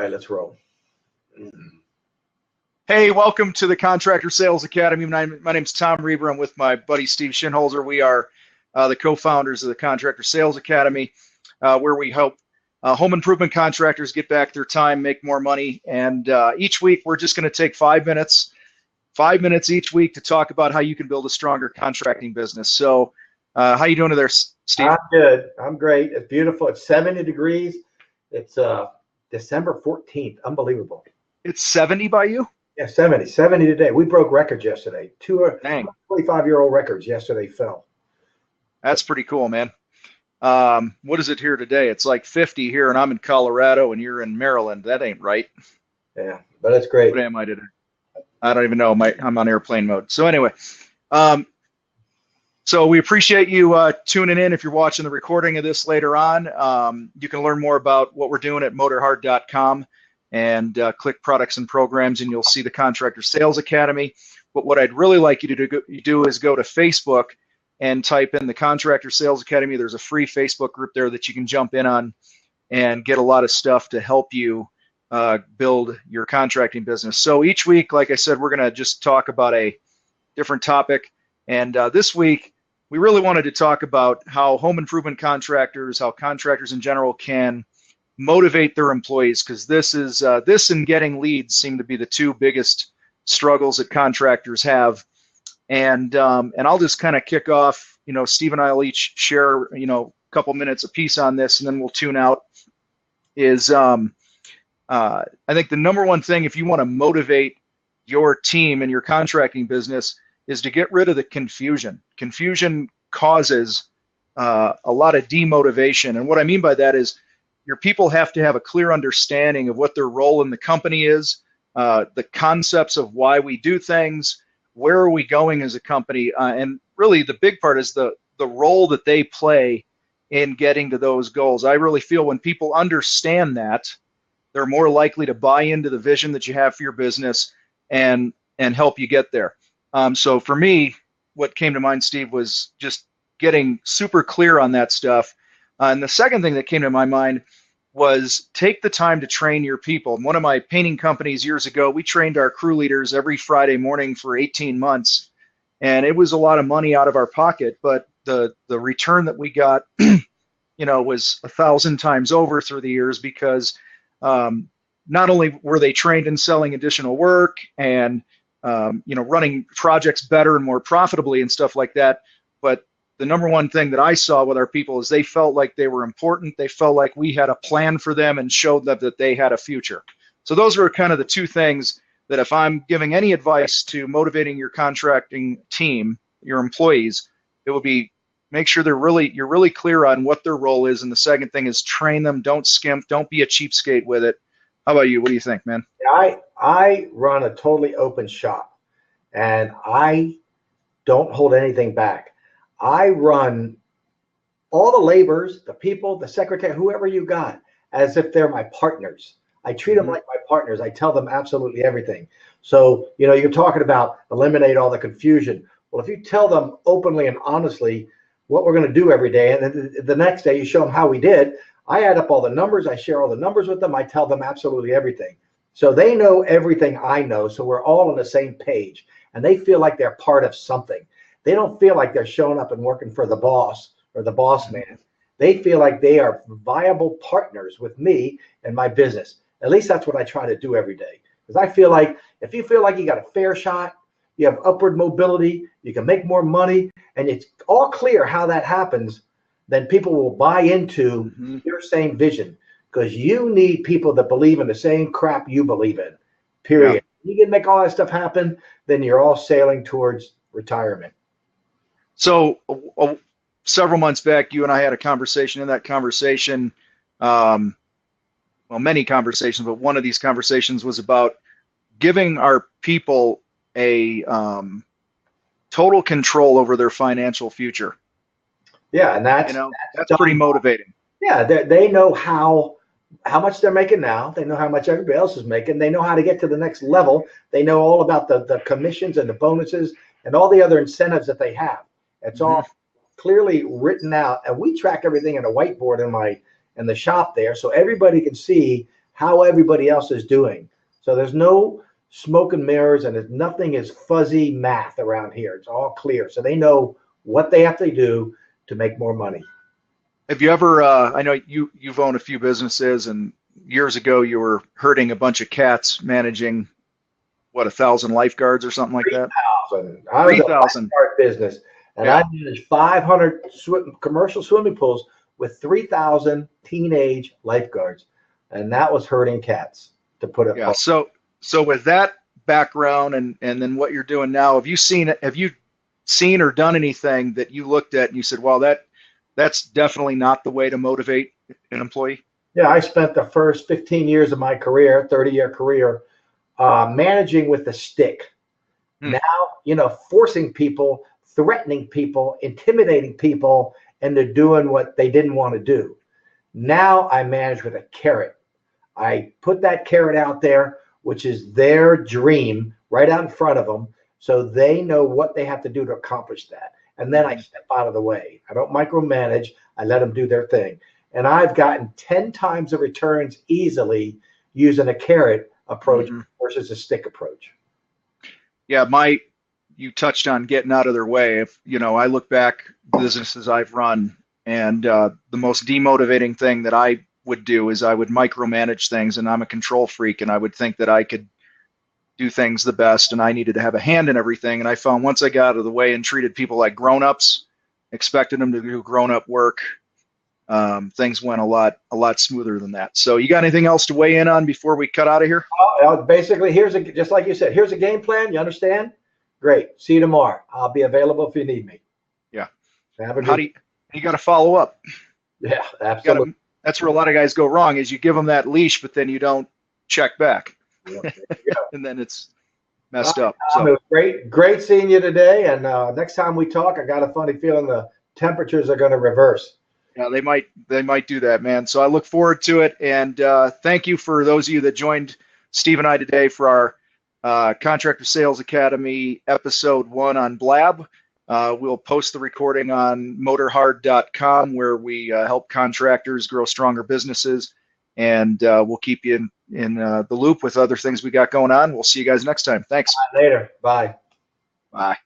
right, let's roll. Hey, welcome to the Contractor Sales Academy. My name's Tom Reber. I'm with my buddy Steve Shinholser. We are the co-founders of the Contractor Sales Academy, where we help home improvement contractors get back their time, make more money. And each week, we're just going to take 5 minutes each week to talk about how you can build a stronger contracting business. So how you doing there, Steve? I'm good. I'm great. It's beautiful. It's 70 degrees. It's December 14th. Unbelievable. It's 70 by you? Yeah, 70 today. We broke records yesterday. Two 25-year-old records yesterday fell. That's pretty cool, man. What is it here today? It's like 50 here, and I'm in Colorado, and you're in Maryland. That ain't right. Yeah, but it's great. What am I today? I don't even know. I'm on airplane mode. So anyway, so we appreciate you tuning in. If you're watching the recording of this later on, you can learn more about what we're doing at motorhard.com and click products and programs, and you'll see the Contractor Sales Academy. But what I'd really like you to do is go to Facebook and type in the Contractor Sales Academy. There's a free Facebook group there that you can jump in on and get a lot of stuff to help you build your contracting business. So each week, like I said, we're going to just talk about a different topic. And this week, we really wanted to talk about how home improvement contractors, how contractors in general can motivate their employees, because this and getting leads seem to be the two biggest struggles that contractors have. And I'll just kind of kick off. Steve and I will each share a couple minutes apiece on this, and then we'll tune out. I think the number one thing, if you want to motivate your team and your contracting business, is to get rid of the confusion. Confusion causes a lot of demotivation. And what I mean by that is your people have to have a clear understanding of what their role in the company is, the concepts of why we do things, where are we going as a company, and really the big part is the role that they play in getting to those goals. I really feel when people understand that, they're more likely to buy into the vision that you have for your business and help you get there. So for me, what came to mind, Steve, was just getting super clear on that stuff. And the second thing that came to my mind was take the time to train your people. In one of my painting companies years ago, we trained our crew leaders every Friday morning for 18 months. And it was a lot of money out of our pocket, but the return that we got, was 1,000 times over through the years, because not only were they trained in selling additional work and running projects better and more profitably and stuff like that, but the number one thing that I saw with our people is they felt like they were important. They felt like we had a plan for them and showed them that they had a future. So those were kind of the two things that if I'm giving any advice to motivating your contracting team, your employees, it would be make sure you're really clear on what their role is. And the second thing is train them. Don't skimp. Don't be a cheapskate with it. How about you? What do you think, man? I run a totally open shop, and I don't hold anything back. I run all the laborers, the people, the secretary, whoever you got, as if they're my partners. I treat them like my partners. I tell them absolutely everything. So, you're talking about eliminate all the confusion. Well, if you tell them openly and honestly what we're going to do every day, and then the next day you show them how we did, I add up all the numbers. I share all the numbers with them. I tell them absolutely everything. So they know everything I know. So we're all on the same page, and they feel like they're part of something. They don't feel like they're showing up and working for the boss or the boss man. They feel like they are viable partners with me and my business. At least that's what I try to do every day. Because I feel like if you feel like you got a fair shot, you have upward mobility, you can make more money, and it's all clear how that happens, then people will buy into your same vision. Because you need people that believe in the same crap you believe in, period. Yeah. You can make all that stuff happen, then you're all sailing towards retirement. So several months back, you and I had a conversation. In that conversation, many conversations, but one of these conversations was about giving our people a total control over their financial future. Yeah, and that's pretty motivating. Yeah, they know how much they're making now. They know how much everybody else is making. They know how to get to the next level. They know all about the commissions and the bonuses and all the other incentives that they have. It's all clearly written out, and we track everything in a whiteboard in the shop there, so everybody can see how everybody else is doing. So there's no smoke and mirrors, and nothing is fuzzy math around here. It's all clear. So they know what they have to do to make more money. Have you ever, I know you've owned a few businesses, and years ago you were herding a bunch of cats, managing, what, 1,000 lifeguards or something like that? 3,000. I was a 3,000. lifeguard business, and Yeah. I managed 500 commercial swimming pools with 3,000 teenage lifeguards, and that was herding cats, to put it. Yeah. So with that background and then what you're doing now, have you seen or done anything that you looked at and you said, well, that's definitely not the way to motivate an employee? Yeah, I spent the first 15 years of my career, 30-year career, managing with the stick. Now, forcing people, threatening people, intimidating people, and they're doing what they didn't want to do. Now I manage with a carrot. I put that carrot out there, which is their dream, right out in front of them, so they know what they have to do to accomplish that. And then I step out of the way. I don't micromanage. I let them do their thing. And I've gotten 10 times the returns easily using a carrot approach versus a stick approach. Yeah, you touched on getting out of their way. If I look back businesses I've run, and the most demotivating thing that I would do is I would micromanage things, and I'm a control freak, and I would think that I could do things the best, and I needed to have a hand in everything. And I found once I got out of the way and treated people like grown-ups, expected them to do grown-up work, things went a lot smoother than that. So you got anything else to weigh in on before we cut out of here? Basically, just like you said, here's a game plan. You understand? Great. See you tomorrow. I'll be available if you need me. Yeah. Have a good. How do you got to follow up? Yeah, absolutely. That's where a lot of guys go wrong, is you give them that leash, but then you don't check back. And then it's messed up. So. It was great seeing you today. And next time we talk, I got a funny feeling the temperatures are going to reverse. Yeah, they might do that, man. So I look forward to it. And thank you for those of you that joined Steve and I today for our Contractor Sales Academy episode 1 on Blab. We'll post the recording on motorhard.com, where we help contractors grow stronger businesses. And we'll keep you in the loop with other things we got going on. We'll see you guys next time. Thanks. Later. Bye. Bye.